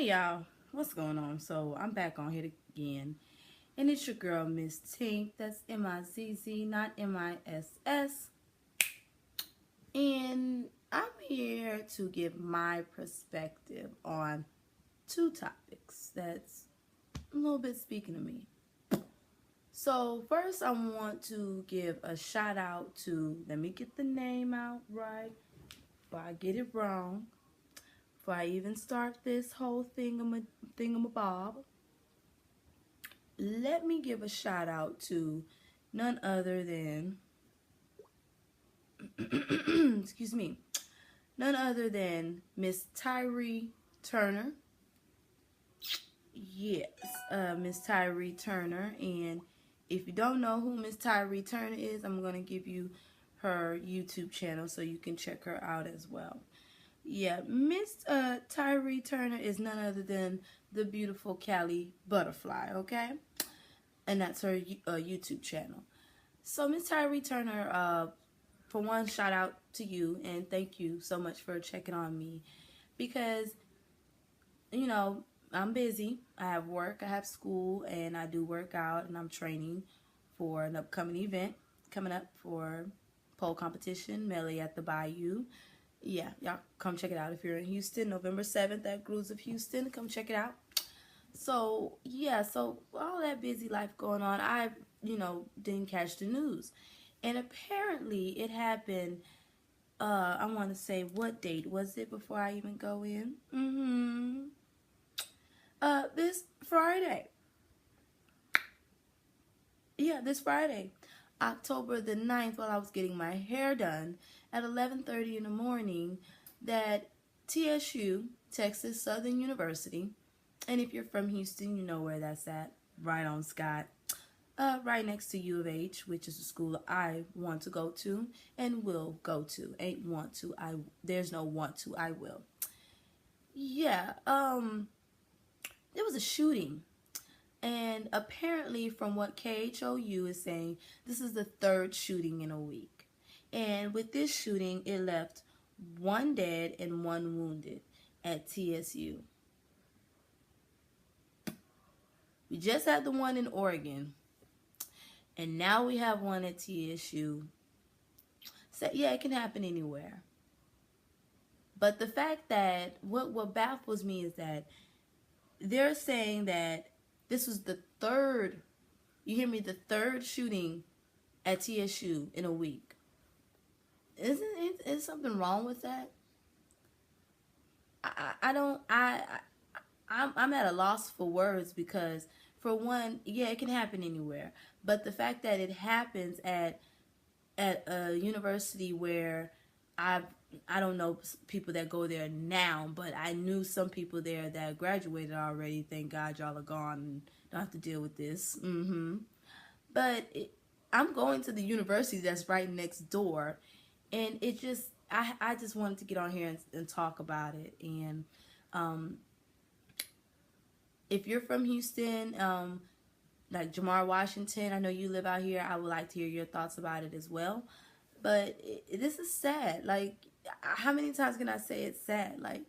Hey y'all, what's going on? So I'm back on here again, and it's your girl MizzTink. That's MIZZ, not MISS. And I'm here to give my perspective on two topics that's a little bit speaking to me. So first, I want to give a shout out to. Let me get the name out right, before I get it wrong. Before I even start this whole thingamabob, let me give a shout out to none other than excuse me, none other than Miss Tyree Turner. Yes, Miss Tyree Turner. And if you don't know who Miss Tyree Turner is, I'm going to give you her YouTube channel so you can check her out as well. Yeah, Miss Tyree Turner is none other than the beautiful Cali Butterfly, okay? And that's her YouTube channel. So Miss Tyree Turner, for one, shout out to you and thank you so much for checking on me, because, you know, I'm busy. I have work, I have school, and I do work out, and I'm training for an upcoming event coming up for pole competition, Melee at the Bayou. Yeah, y'all come check it out if you're in Houston, November 7th at Grooves of Houston. Come check it out. So, yeah, so all that busy life going on, I, didn't catch the news. And apparently it happened, I want to say, what date was it before I even go in? This Friday. Yeah, this Friday, October the 9th, while I was getting my hair done at 11:30 in the morning, that TSU, Texas Southern University, and if you're from Houston, you know where that's at, right on Scott, right next to U of H, which is the school I want to go to and will go to. Ain't want to, there's no want to, I will. Yeah, there was a shooting. And apparently, from what KHOU is saying, this is the third shooting in a week. And with this shooting, it left one dead and one wounded at TSU. We just had the one in Oregon, and now we have one at TSU. So, yeah, it can happen anywhere. But the fact that, what baffles me is that they're saying that this was the third, you hear me, the third shooting at TSU in a week. Is something wrong with that? I'm at a loss for words, because for one, yeah, it can happen anywhere. But the fact that it happens at a university where I don't know people that go there now, but I knew some people there that graduated already. Thank God y'all are gone and don't have to deal with this. But I'm going to the university that's right next door, and it just, I just wanted to get on here and talk about it. And if you're from Houston, like Jamar Washington, I know you live out here, I would like to hear your thoughts about it as well. But this is sad. Like, how many times can I say it's sad? Like,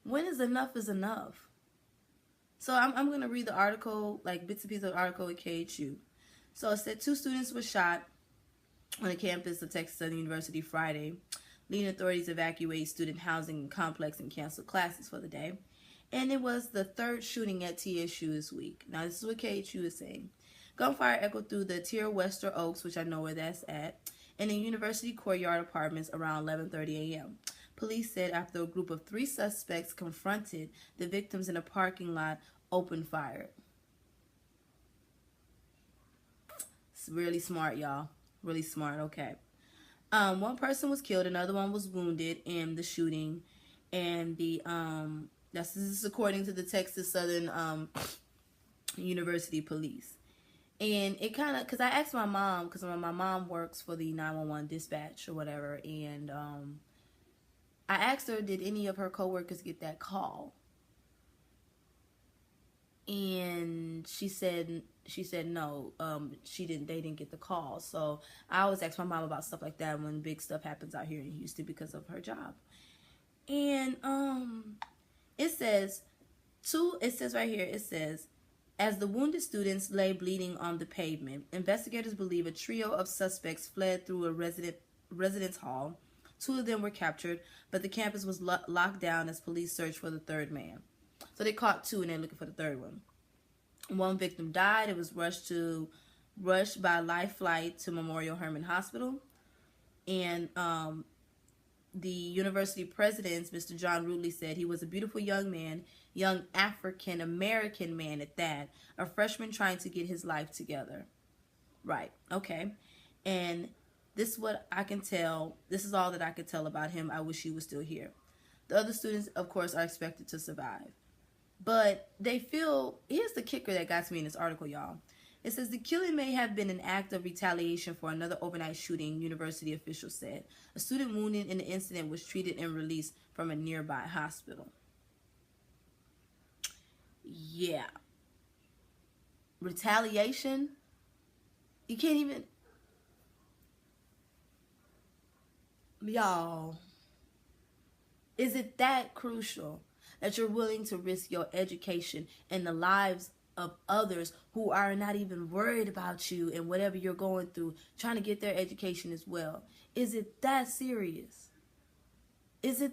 when is enough is enough? So I'm going to read the article, like bits and pieces of the article at KHU. So it said 2 students were shot on the campus of Texas Southern University Friday, leading authorities evacuate student housing complex and cancel classes for the day. And it was the third shooting at TSU this week. Now, this is what KHU is saying. Gunfire echoed through the Tier Wester Oaks, which I know where that's at, and in University Courtyard Apartments around 11:30 a.m. Police said after a group of 3 suspects confronted the victims in a parking lot, opened fire. It's really smart, y'all. Really smart. Okay. One person was killed, another one was wounded in the shooting, and this is according to the Texas Southern University Police. And it kind of, because I asked my mom, because my mom works for the 911 dispatch or whatever, and I asked her, did any of her coworkers get that call? And she said no, they didn't get the call. So I always ask my mom about stuff like that when big stuff happens out here in Houston because of her job. And it says Two, it says right here, it says, as the wounded students lay bleeding on the pavement, investigators believe a trio of suspects fled through a residence hall. Two of them were captured, but the campus was locked down as police searched for the third man. So they caught two and they're looking for the third one. One victim died. It was rushed by life flight to Memorial Hermann Hospital. And the university president, Mr. John Rudley, said he was a beautiful young man, young African-American man at that, a freshman trying to get his life together. Right, okay. And this is what I can tell. This is all that I could tell about him. I wish he was still here. The other students, of course, are expected to survive. But they feel, here's the kicker that got to me in this article, y'all. It says the killing may have been an act of retaliation for another overnight shooting, university officials said. A student wounded in the incident was treated and released from a nearby hospital. Yeah. Retaliation? You can't even... Y'all, is it that crucial that you're willing to risk your education and the lives of others who are not even worried about you and whatever you're going through, trying to get their education as well? Is it that serious? Is it,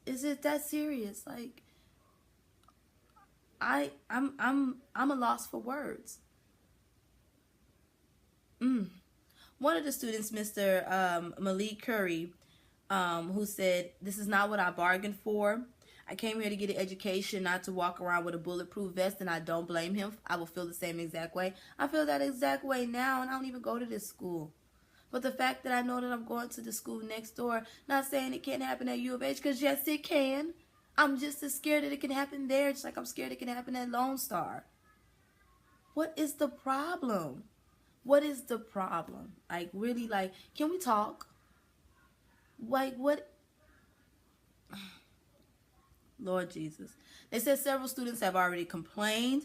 is it that serious? Like, I'm a loss for words. One of the students, Mr. Malik Curry, who said, this is not what I bargained for. I came here to get an education, not to walk around with a bulletproof vest, and I don't blame him. I will feel the same exact way. I feel that exact way now, and I don't even go to this school. But the fact that I know that I'm going to the school next door, not saying it can't happen at U of H, because yes, it can. I'm just as scared that it can happen there, just like I'm scared it can happen at Lone Star. What is the problem? What is the problem? Like, really, like, can we talk? Like, what? Lord Jesus. They said several students have already complained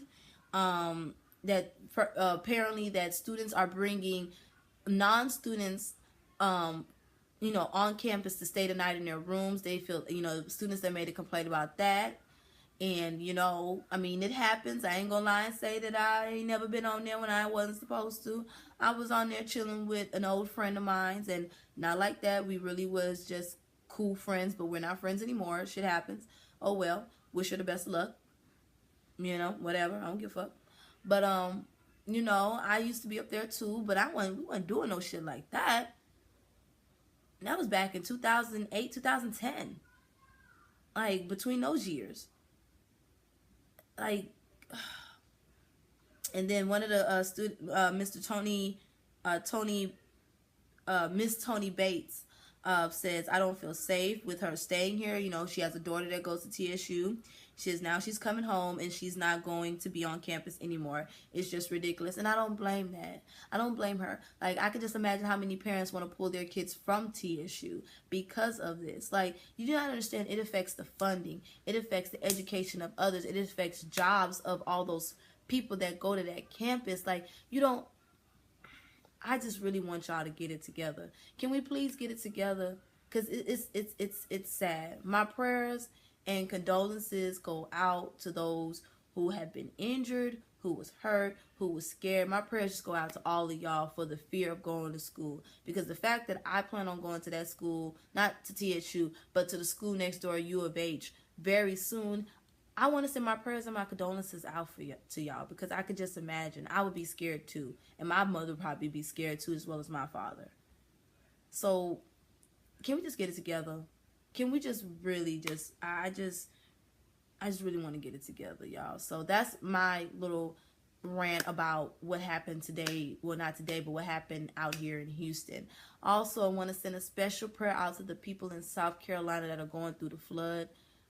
that apparently that students are bringing non-students, you know, on campus to stay the night in their rooms. They feel, you know, students that made a complaint about that. And, you know, I mean, it happens. I ain't gonna lie and say that I ain't never been on there when I wasn't supposed to. I was on there chilling with an old friend of mine, and not like that. We really was just cool friends, but we're not friends anymore. Shit happens. Oh, well. Wish her the best of luck. You know, whatever. I don't give a fuck. But, you know, I used to be up there too, but we wasn't doing no shit like that. And that was back in 2008, 2010. Like, between those years. Like, and then one of the Miss Tony Bates says, I don't feel safe with her staying here. You know, she has a daughter that goes to TSU. She's coming home and she's not going to be on campus anymore. It's just ridiculous. And I don't blame that. I don't blame her. Like, I could just imagine how many parents want to pull their kids from TSU because of this. Like, you do not understand, it affects the funding. It affects the education of others. It affects jobs of all those people that go to that campus. Like, you don't, I just really want y'all to get it together. Can we please get it together? Because it's sad. My prayers and condolences go out to those who have been injured, who was hurt, who was scared. My prayers just go out to all of y'all for the fear of going to school. Because the fact that I plan on going to that school, not to TSU, but to the school next door, U of H, very soon, I want to send my prayers and my condolences out to y'all. Because I could just imagine. I would be scared too. And my mother would probably be scared too, as well as my father. So, can we just get it together? Can we just really I just really want to get it together, y'all. So that's my little rant about what happened today. Well, not today, but what happened out here in Houston. Also, I want to send a special prayer out to the people in South Carolina that are going through the flood.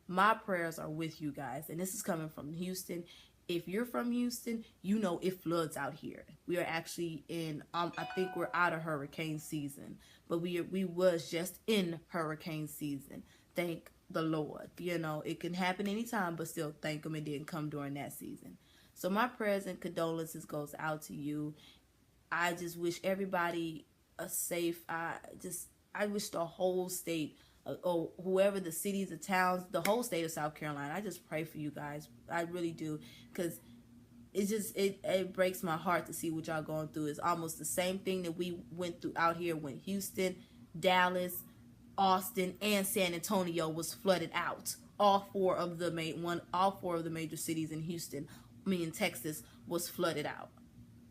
My prayers are with you guys. And this is coming from Houston. If you're from Houston, you know it floods out here. We are actually in, I think we're out of hurricane season. But we was just in hurricane season. Thank the Lord. You know, it can happen anytime, but still thank him it didn't come during that season. So my prayers and condolences goes out to you. I just wish everybody a safe, I wish the whole state or whoever the cities, the towns, the whole state of South Carolina. I just pray for you guys. I really do, because it's just, it breaks my heart to see what y'all going through. It's almost the same thing that we went through out here when Houston, Dallas, Austin, and San Antonio was flooded out. All four of the major cities in in Texas was flooded out.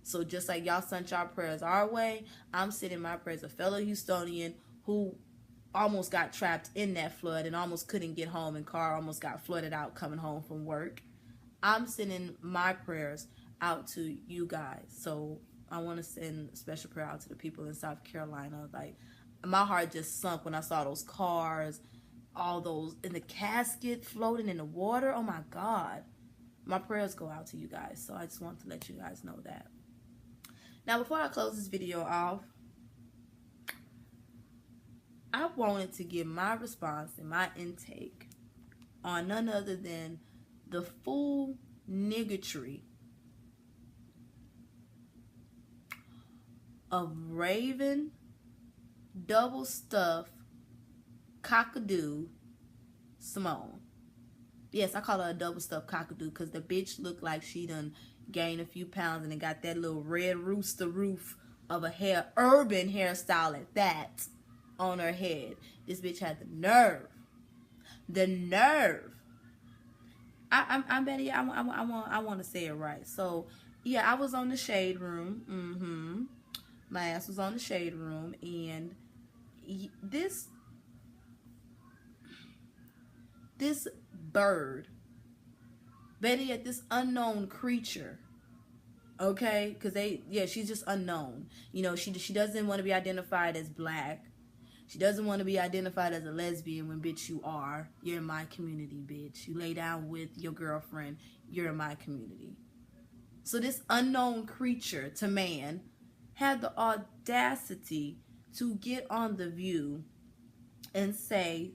So just like y'all sent y'all prayers our way, I'm sending my prayers. A fellow Houstonian who almost got trapped in that flood and almost couldn't get home, and car almost got flooded out coming home from work. I'm sending my prayers out to you guys. So I want to send a special prayer out to the people in South Carolina. Like, my heart just sunk when I saw those cars, all those in the casket floating in the water. Oh my God. My prayers go out to you guys. So I just want to let you guys know that. Now, before I close this video off, I wanted to give my response and my intake on none other than the full niggatry of Raven double stuff cockadoo Symone. Yes, I call her a double stuffed cockadoo because the bitch looked like she done gained a few pounds and it got that little red rooster roof of a urban hairstyle at that on her head. This bitch had the nerve. I'm Betty. I want to say it right. So yeah, I was on the shade room. My ass was on the shade room, and this bird, Betty, at this unknown creature, okay, because she's just unknown. You know, she doesn't want to be identified as black. She doesn't want to be identified as a lesbian when, bitch, you are. You're in my community, bitch. You lay down with your girlfriend. You're in my community. So this unknown creature to man had the audacity to get on The View and say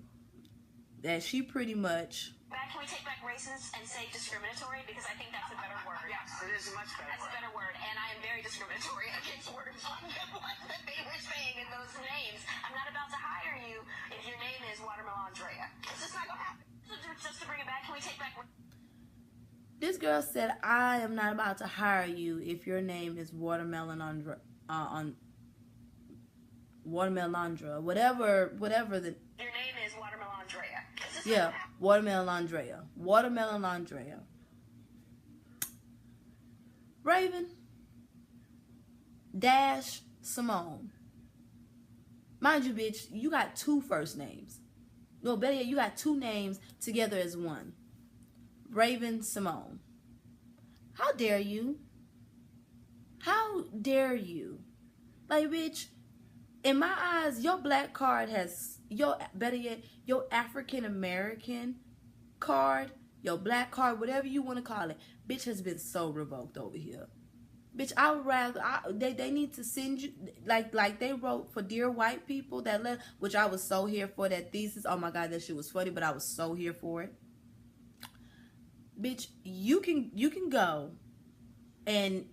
that she pretty much... Can we take back racist and say discriminatory? Because I think that's a better word. Yes, it is a much better That's word. a better word. And I am very discriminatory against words like that they were saying in those names. I'm not about to hire you if your name is Watermelon Andrea. It's just not going to happen. So just to bring it back, can we take back... This girl said, I am not about to hire you if your name is Watermelon Andrea. Watermelon Andrea. Whatever the... Your name is Watermelon Andrea. Yeah, Watermelon Andrea. Watermelon Andrea. Raven-Symone. Mind you, bitch, you got two first names. No, better yet, you got two names together as one. Raven-Symone. How dare you? How dare you? Like, bitch, in my eyes, your black card has... better yet, your African American card, your black card, whatever you want to call it, bitch, has been so revoked over here. Bitch, I would rather they need to send you like they wrote for Dear White People that left, which I was so here for that thesis. Oh my God, that shit was funny, but I was so here for it. Bitch, you can go, and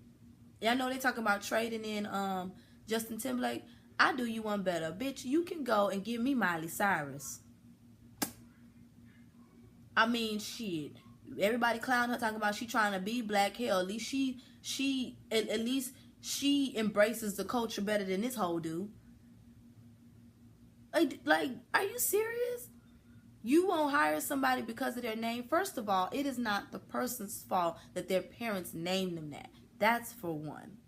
I know they talking about trading in Justin Timberlake. I do you one better. Bitch, you can go and give me Miley Cyrus. I mean, shit. Everybody clown her talking about she trying to be black. Hell, at least she embraces the culture better than this hoe do. Like, are you serious? You won't hire somebody because of their name? First of all, it is not the person's fault that their parents named them that. That's for one.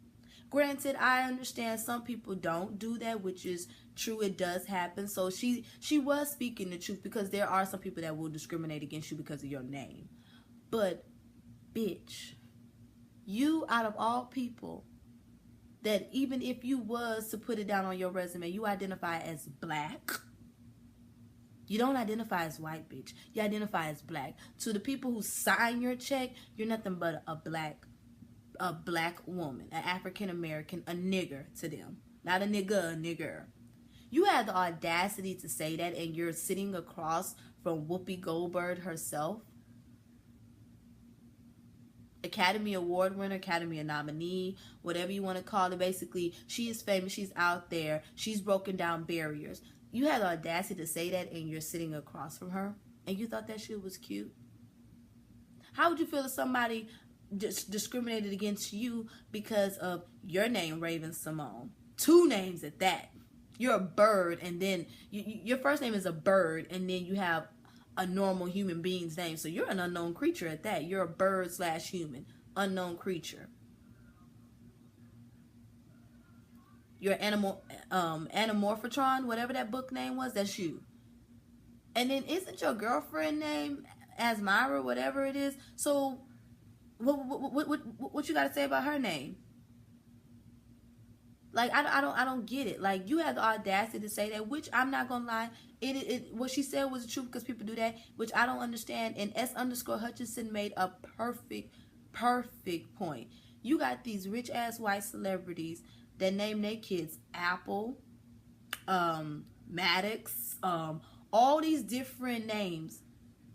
Granted, I understand some people don't do that, which is true. It does happen. So she was speaking the truth, because there are some people that will discriminate against you because of your name. But, bitch, you out of all people, that even if you was to put it down on your resume, you identify as black. You don't identify as white, bitch. You identify as black. To the people who sign your check, you're nothing but a black woman, an African American, a nigger to them. Not a nigga, a nigger. You have the audacity to say that, and you're sitting across from Whoopi Goldberg herself. Academy Award winner, Academy nominee, whatever you want to call it. Basically, she is famous. She's out there. She's broken down barriers. You had the audacity to say that, and you're sitting across from her, and you thought that shit was cute. How would you feel if somebody discriminated against you because of your name, Raven-Symoné? 2 names at that. You're a bird, and then your first name is a bird, and then you have a normal human being's name. So you're an unknown creature at that. You're a bird / human, unknown creature. Your animal, Anamorphatron, whatever that book name was, that's you. And then isn't your girlfriend name Asmira, whatever it is? So what you got to say about her name? Like, I don't get it. Like, you have the audacity to say that, which I'm not gonna lie, what she said was the truth, because people do that, which I don't understand. And S_Hutchinson made a perfect point. You got these rich ass white celebrities that name their kids Apple, Maddox, all these different names,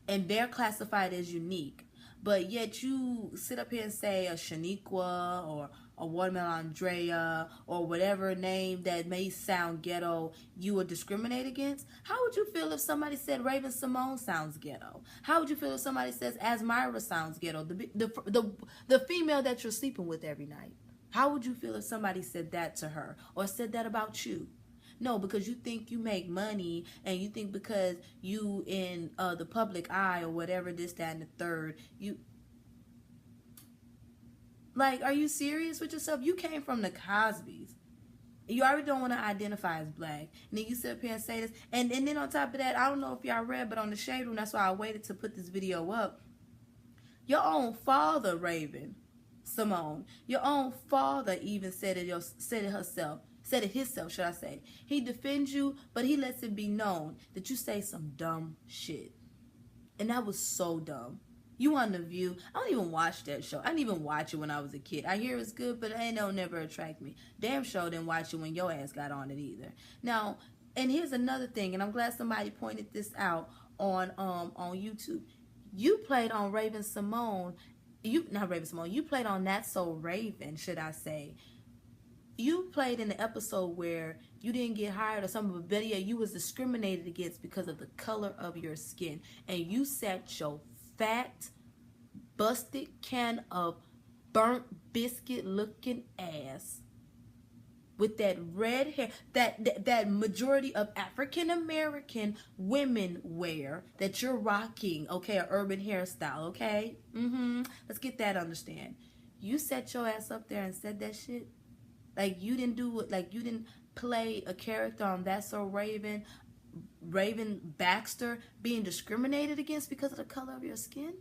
and they're classified as unique. But yet you sit up here and say a Shaniqua or a Watermelon Andrea or whatever name that may sound ghetto, you would discriminate against? How would you feel if somebody said Raven-Symoné sounds ghetto? How would you feel if somebody says Asmira sounds ghetto? The female that you're sleeping with every night. How would you feel if somebody said that to her or said that about you? No, because you think you make money, and you think because you in the public eye or whatever, this, that, and the third, you... Like, are you serious with yourself? You came from the Cosbys. You already don't want to identify as black. And then you sit up here and say this. And then on top of that, I don't know if y'all read, but on the Shade Room, that's why I waited to put this video up. Your own father, Raven-Symoné, your own father even said it himself, should I say. He defends you, but he lets it be known that you say some dumb shit. And that was so dumb. You on The View. I don't even watch that show. I didn't even watch it when I was a kid. I hear it's good, but it'll never attract me. Damn show didn't watch it when your ass got on it either. Now, and here's another thing, and I'm glad somebody pointed this out on YouTube. You played on Raven-Symoné. Not Raven-Symoné. You played on That's So Raven, should I say. You played in the episode where you didn't get hired or something, but better yet, you was discriminated against because of the color of your skin. And you sat your fat, busted can of burnt biscuit looking ass with that red hair that majority of African American women wear, that you're rocking, okay, an urban hairstyle, okay? Let's get that understand. You set your ass up there and said that shit. Like, you didn't do it, like, you didn't play a character on That's So Raven, Raven Baxter, being discriminated against because of the color of your skin?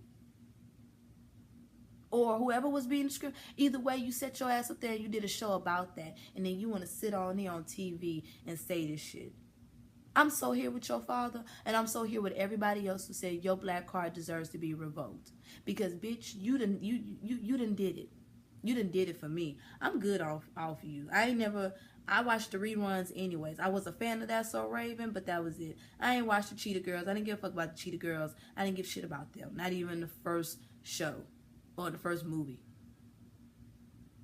Or whoever was being discriminated. Either way, you set your ass up there and you did a show about that, and then you want to sit on here on TV and say this shit. I'm so here with your father, and I'm so here with everybody else who said your black card deserves to be revoked. Because, bitch, you done did it. You done did it for me. I'm good off you. I watched the reruns anyways. I was a fan of That So Raven, but that was it. I ain't watched the Cheetah Girls. I didn't give a fuck about the Cheetah Girls. I didn't give a shit about them. Not even the first show or the first movie.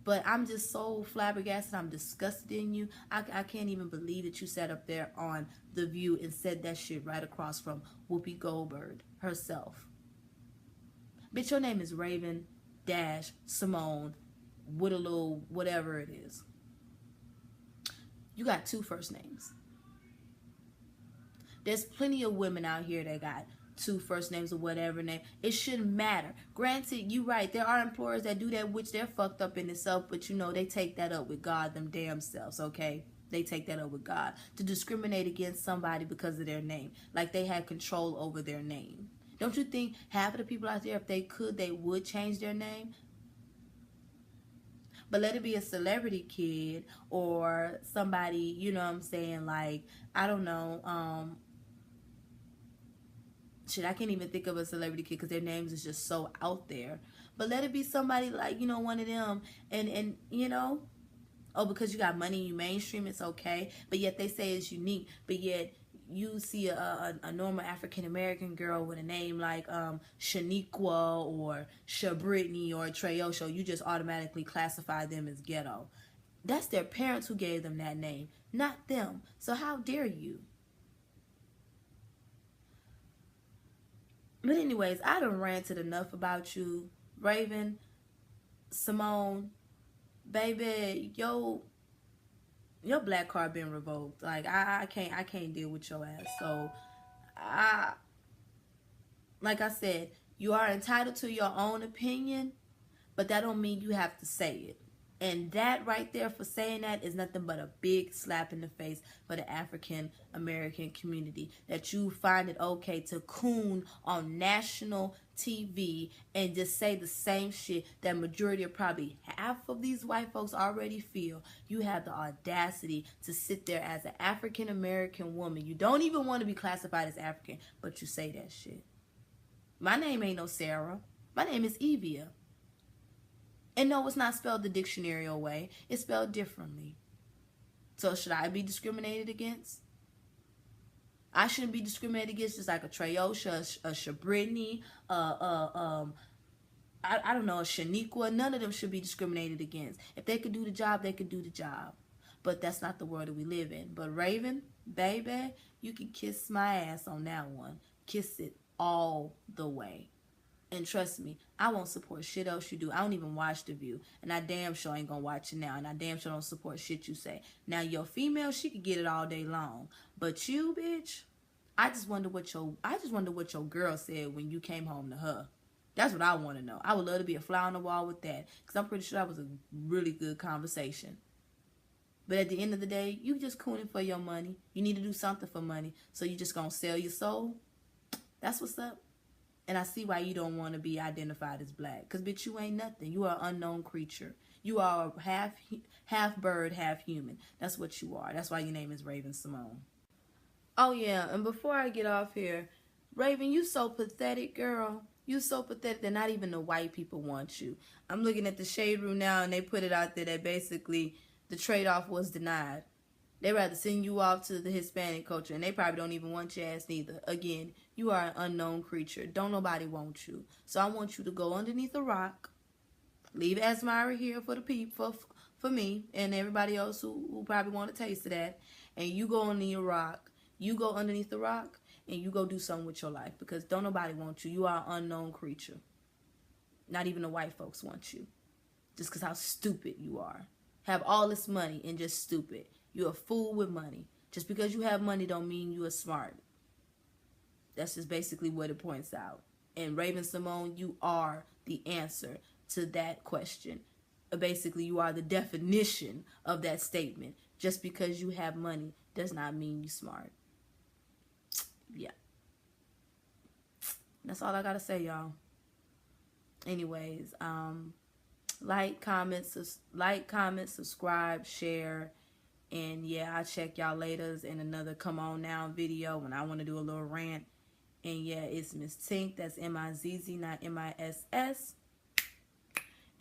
But I'm just so flabbergasted. I'm disgusted in you. I can't even believe that you sat up there on The View and said that shit right across from Whoopi Goldberg herself. Bitch, your name is Raven-Symoné with a little whatever it is. You got 2 first names. There's plenty of women out here that got 2 first names or whatever name. It shouldn't matter. Granted, you right. There are employers that do that, which they're fucked up in itself, but you know, they take that up with God them damn selves, okay? They take that up with God. To discriminate against somebody because of their name. Like they had control over their name. Don't you think half of the people out there, if they could, they would change their name? But let it be a celebrity kid or somebody, you know what I'm saying, like, I don't know, shit, I can't even think of a celebrity kid because their names is just so out there. But let it be somebody like, you know, one of them, and you know, oh, because you got money, you mainstream, it's okay. But yet they say it's unique, but yet you see a normal African-American girl with a name like Shaniqua or Shabritney or Treyosho, you just automatically classify them as ghetto. That's their parents who gave them that name, not them. So how dare you? But anyways, I done ranted enough about you, Raven-Symone. Baby, your black card been revoked. Like I can't deal with your ass. So like I said, you are entitled to your own opinion, but that don't mean you have to say it. And that right there, for saying that, is nothing but a big slap in the face for the African American community. That you find it okay to coon on national TV and just say the same shit that majority of probably half of these white folks already feel. You have the audacity to sit there as an African American woman. You don't even want to be classified as African, but you say that shit. My name ain't no Sarah. My name is Evia. And no, it's not spelled the dictionary way. It's spelled differently. So should I be discriminated against? I shouldn't be discriminated against, just like a Treyosha, a Shabritney, I don't know, a Shaniqua. None of them should be discriminated against. If they could do the job, they could do the job. But that's not the world that we live in. But Raven, baby, you can kiss my ass on that one. Kiss it all the way. And trust me, I won't support shit else you do. I don't even watch The View. And I damn sure ain't gonna watch it now. And I damn sure don't support shit you say. Now, your female, she could get it all day long. But you, bitch, I just wonder what your girl said when you came home to her. That's what I want to know. I would love to be a fly on the wall with that. Because I'm pretty sure that was a really good conversation. But at the end of the day, you just cooning for your money. You need to do something for money. So you just gonna sell your soul? That's what's up. And I see why you don't want to be identified as black. Because, bitch, you ain't nothing. You are an unknown creature. You are half bird, half human. That's what you are. That's why your name is Raven-Symone. Oh, yeah. And before I get off here, Raven, you so pathetic, girl. You so pathetic that not even the white people want you. I'm looking at the Shade Room now, and they put it out there that basically the trade-off was denied. They rather send you off to the Hispanic culture, and they probably don't even want your ass neither. Again, you are an unknown creature. Don't nobody want you. So I want you to go underneath a rock, leave Asmara here for the people, for me, and everybody else who probably want a taste of that, and you go underneath a rock. You go underneath the rock, and you go do something with your life, because don't nobody want you. You are an unknown creature. Not even the white folks want you, just because how stupid you are. Have all this money and just stupid. You're a fool with money. Just because you have money don't mean you are smart. That's just basically what it points out. And Raven-Symone, you are the answer to that question. Basically, you are the definition of that statement. Just because you have money does not mean you're smart. Yeah. That's all I gotta say, y'all. Anyways, like, comment, subscribe, share. And yeah, I'll check y'all later in another Come On Now video when I want to do a little rant. And yeah, it's MizzTink. That's M-I-Z-Z, not M-I-S-S.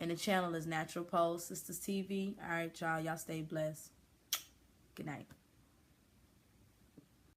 And the channel is Natural Pole Sisters TV. All right, y'all. Y'all stay blessed. Good night.